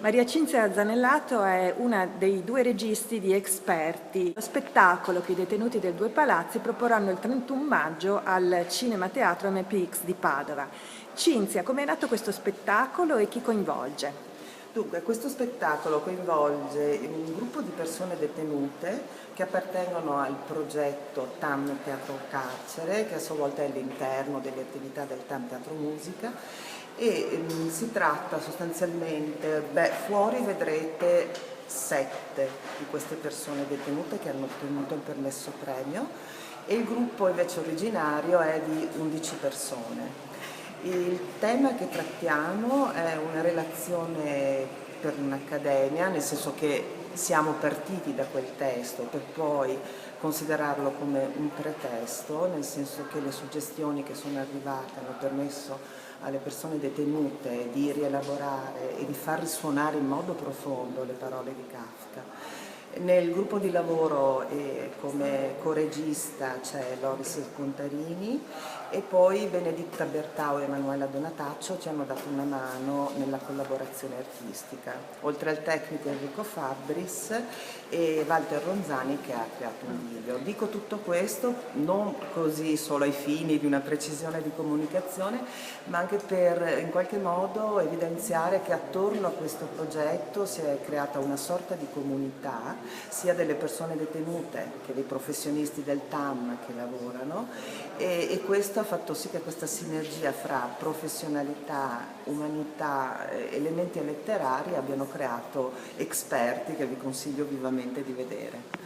Maria Cinzia Zanellato è una dei due registi di Experti, lo spettacolo che i detenuti dei due palazzi proporranno il 31 maggio al Cinema Teatro MPX di Padova. Cinzia, come è nato questo spettacolo e chi coinvolge? Dunque, questo spettacolo coinvolge un gruppo di persone detenute che appartengono al progetto TAM Teatro Carcere, che a sua volta è all'interno delle attività del TAM Teatro Musica, e si tratta sostanzialmente, fuori vedrete 7 di queste persone detenute che hanno ottenuto il permesso premio e il gruppo invece originario è di 11 persone. Il tema che trattiamo è una relazione per un'accademia, nel senso che siamo partiti da quel testo per poi considerarlo come un pretesto, nel senso che le suggestioni che sono arrivate hanno permesso alle persone detenute di rielaborare e di far risuonare in modo profondo le parole di Kafka. Nel gruppo di lavoro come coregista c'è Loris Contarini e poi Beneditta Bertao e Emanuela Donataccio ci hanno dato una mano nella collaborazione artistica, oltre al tecnico Enrico Fabbris e Walter Ronzani che ha creato un video. Dico tutto questo non così solo ai fini di una precisione di comunicazione, ma anche per in qualche modo evidenziare che attorno a questo progetto si è creata una sorta di comunità sia delle persone detenute che dei professionisti del TAM che lavorano e questo ha fatto sì che questa sinergia fra professionalità, umanità, elementi letterari abbiano creato Experti che vi consiglio vivamente di vedere.